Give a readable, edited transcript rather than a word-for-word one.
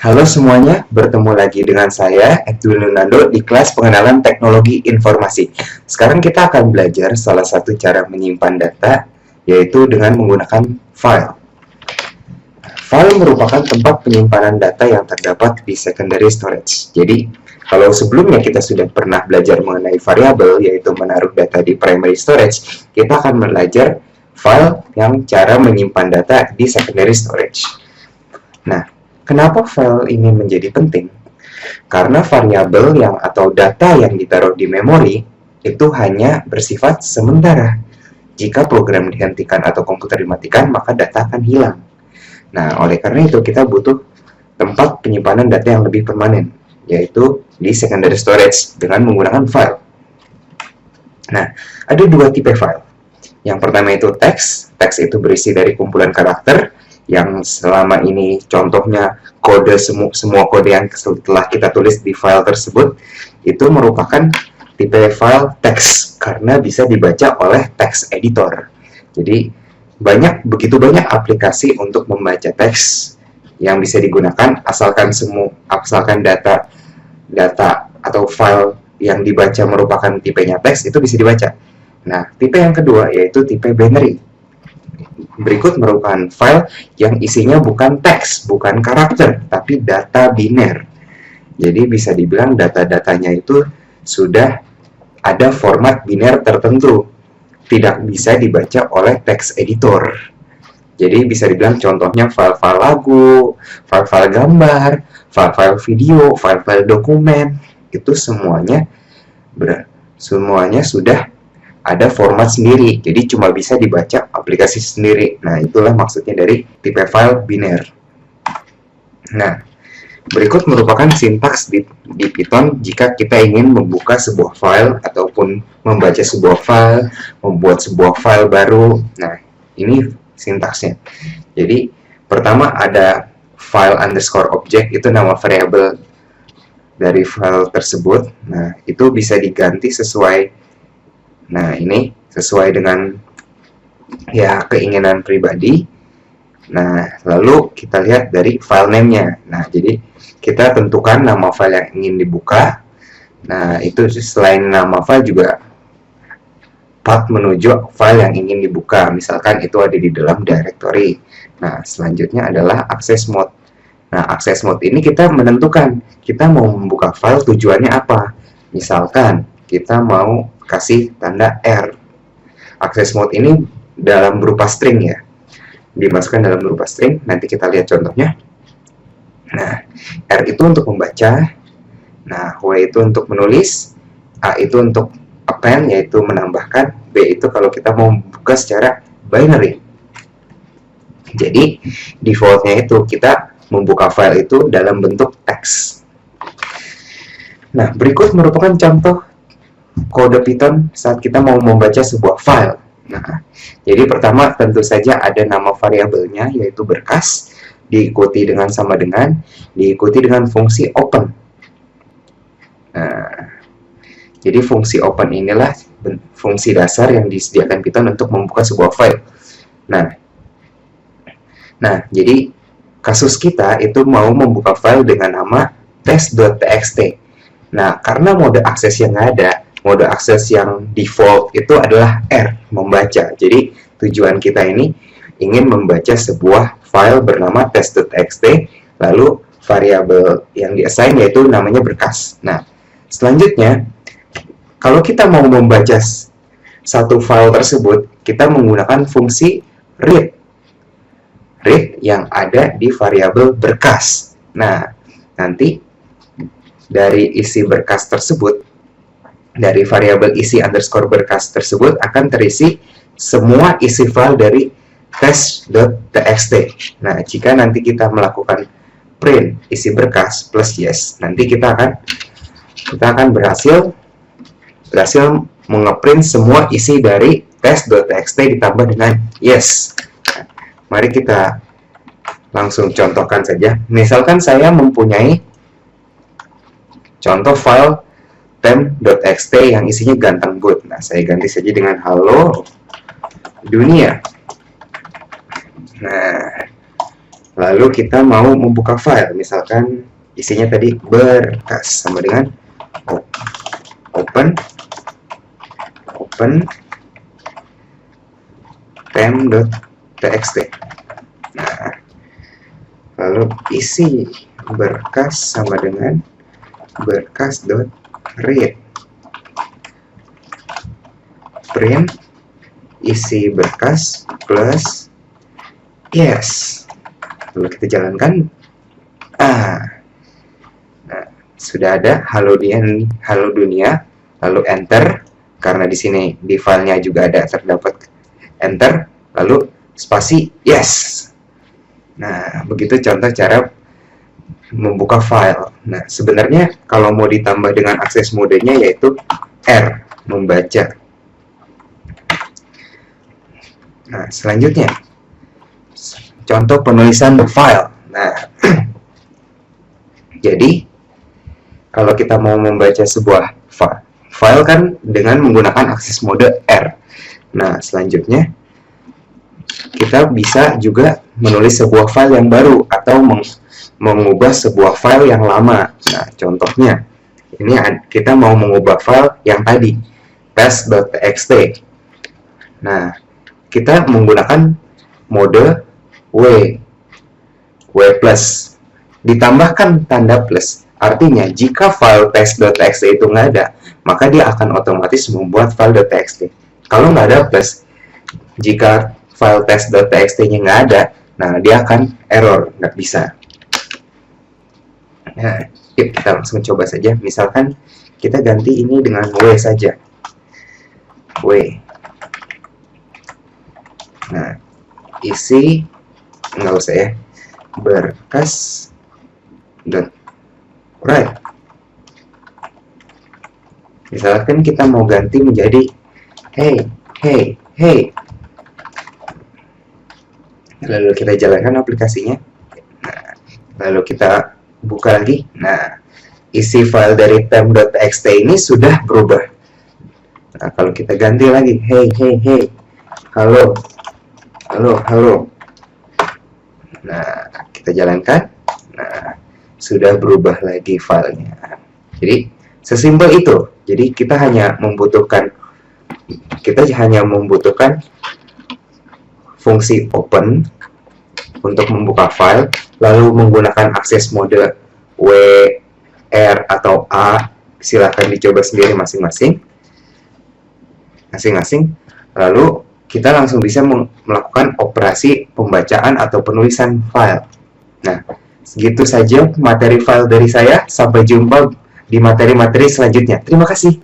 Halo semuanya, bertemu lagi dengan saya, Edwin Lunando, di kelas pengenalan teknologi informasi. Sekarang kita akan belajar salah satu cara menyimpan data, yaitu dengan menggunakan file. File merupakan tempat penyimpanan data yang terdapat di secondary storage. Jadi, kalau sebelumnya kita sudah pernah belajar mengenai variabel, yaitu menaruh data di primary storage, kita akan belajar file yang cara menyimpan data di secondary storage. Nah, kenapa file ini menjadi penting? Karena variabel yang atau data yang ditaruh di memori itu hanya bersifat sementara. Jika program dihentikan atau komputer dimatikan, maka data akan hilang. Nah, oleh karena itu kita butuh tempat penyimpanan data yang lebih permanen, yaitu di secondary storage dengan menggunakan file. Nah, ada dua tipe file. Yang pertama itu teks. Teks itu berisi dari kumpulan karakter, yang selama ini contohnya kode semua kode yang telah kita tulis di file tersebut itu merupakan tipe file teks karena bisa dibaca oleh text editor. Jadi begitu banyak aplikasi untuk membaca teks yang bisa digunakan asalkan data atau file yang dibaca merupakan tipenya teks itu bisa dibaca. Nah, tipe yang kedua yaitu tipe binary. Berikut merupakan file yang isinya bukan teks, bukan karakter, tapi data biner. Jadi bisa dibilang data-datanya itu sudah ada format biner tertentu, tidak bisa dibaca oleh text editor. Jadi bisa dibilang contohnya file-file lagu, file-file gambar, file-file video, file-file dokumen, itu semuanya sudah ada format sendiri, jadi cuma bisa dibaca aplikasi sendiri. Nah, itulah maksudnya dari tipe file biner. Nah, berikut merupakan sintaks di Python jika kita ingin membuka sebuah file ataupun membaca sebuah file, membuat sebuah file baru. Nah, ini sintaksnya. Jadi, pertama ada file underscore object, itu nama variabel dari file tersebut. Nah, itu bisa diganti sesuai dengan keinginan pribadi. Nah, lalu kita lihat dari file name-nya. Nah, jadi kita tentukan nama file yang ingin dibuka. Nah, itu selain nama file juga path menuju file yang ingin dibuka. Misalkan itu ada di dalam directory. Nah, selanjutnya adalah access mode. Nah, access mode ini kita menentukan kita mau membuka file tujuannya apa. Misalkan kita mau kasih tanda R. Access mode ini dalam berupa string ya. Dimasukkan dalam berupa string, nanti kita lihat contohnya. Nah, R itu untuk membaca, nah, W itu untuk menulis, A itu untuk append, yaitu menambahkan, B itu kalau kita mau membuka secara binary. Jadi, defaultnya itu kita membuka file itu dalam bentuk teks. Nah, berikut merupakan contoh kode Python saat kita mau membaca sebuah file. Nah, jadi pertama tentu saja ada nama variabelnya yaitu berkas, diikuti dengan fungsi open. Nah, jadi fungsi open inilah fungsi dasar yang disediakan Python untuk membuka sebuah file. Nah, jadi kasus kita itu mau membuka file dengan nama test.txt. Nah, karena mode akses yang ada, mode akses yang default itu adalah R, membaca. Jadi, tujuan kita ini ingin membaca sebuah file bernama test.txt, lalu variabel yang di-assign yaitu namanya berkas. Nah, selanjutnya, kalau kita mau membaca satu file tersebut, kita menggunakan fungsi read. Read yang ada di variabel berkas. Nah, nanti dari isi berkas tersebut, dari variabel isi underscore berkas tersebut akan terisi semua isi file dari test.txt. Nah, jika nanti kita melakukan print isi berkas plus yes, nanti kita akan berhasil mengeprint semua isi dari test.txt ditambah dengan yes. Nah, mari kita langsung contohkan saja. Misalkan saya mempunyai contoh file temp.txt yang isinya ganteng good. Nah, saya ganti saja dengan halo dunia. Nah, Lalu kita mau membuka file, misalkan isinya tadi berkas, sama dengan open temp.txt. Nah, lalu isi berkas sama dengan berkas.read. Print isi berkas plus yes. Lalu kita jalankan. Nah, sudah ada halo dunia, lalu enter, karena di sini di filenya juga ada terdapat enter, lalu spasi yes. Nah, begitu contoh cara membuka file. Nah, sebenarnya kalau mau ditambah dengan akses modenya yaitu R, membaca. Nah, selanjutnya contoh penulisan file. Nah, jadi kalau kita mau membaca sebuah file kan dengan menggunakan akses mode R. Nah, selanjutnya kita bisa juga menulis sebuah file yang baru atau mengubah sebuah file yang lama. Nah, contohnya ini kita mau mengubah file yang tadi test.txt. Nah, kita menggunakan mode W plus, ditambahkan tanda plus. Artinya jika file test.txt itu nggak ada, maka dia akan otomatis membuat file.txt. Kalau nggak ada plus, jika file test.txt-nya nggak ada, nah dia akan error, nggak bisa. Nah, yuk kita langsung coba saja. Misalkan kita ganti ini dengan W saja. W. Nah, isi nggak usah ya, berkas dan right. Misalkan kita mau ganti menjadi hey. Lalu kita jalankan aplikasinya. Nah, lalu kita buka lagi. Nah, isi file dari temp.txt ini sudah berubah. Nah, kalau kita ganti lagi hey, halo. Nah, kita jalankan. Nah, sudah berubah lagi filenya. Jadi, sesimpel itu. Jadi, kita hanya membutuhkan fungsi open untuk membuka file, lalu menggunakan akses mode W, R, atau A. Silahkan dicoba sendiri masing-masing. Lalu, kita langsung bisa melakukan operasi pembacaan atau penulisan file. Nah, segitu saja materi file dari saya. Sampai jumpa di materi-materi selanjutnya. Terima kasih.